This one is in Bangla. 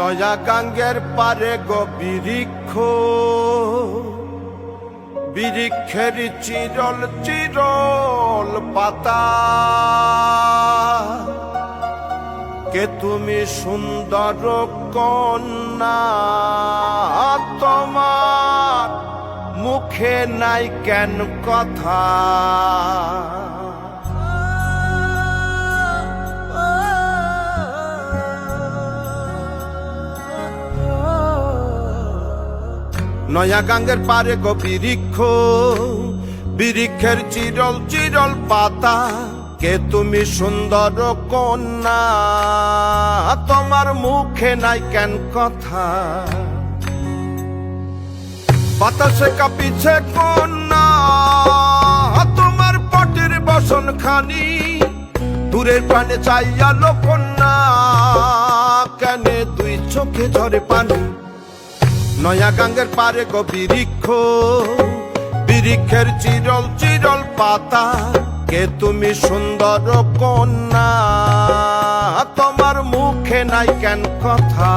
নয়া গাঙ্গের পারে গো বৃক্ষ, বৃক্ষের চিরল চিরল পাতা, কে তুমি সুন্দর কন্যা, তোমার মুখে নাই কেন কথা। নয়া গাঙ্গের পারে গো বৃক্ষ, বৃক্ষের চিরল চিরল পাতা, কে তুমি সুন্দর কন্যা, তোমার মুখে নাই কেন কথা। বাতাসে কাঁপিছে কন্যা, তোমার পটের বসন খানি, দূরের প্রাণে চাইয়ালো কন্যা, কেনে দুই চোখে ঝরে পানি। নয়া গাঙ্গের পারে গো বৃক্ষ, বৃক্ষের চিরল চিরল পাতা, কে তুমি সুন্দর কন্যা, তোমার মুখে নাই কেন কথা।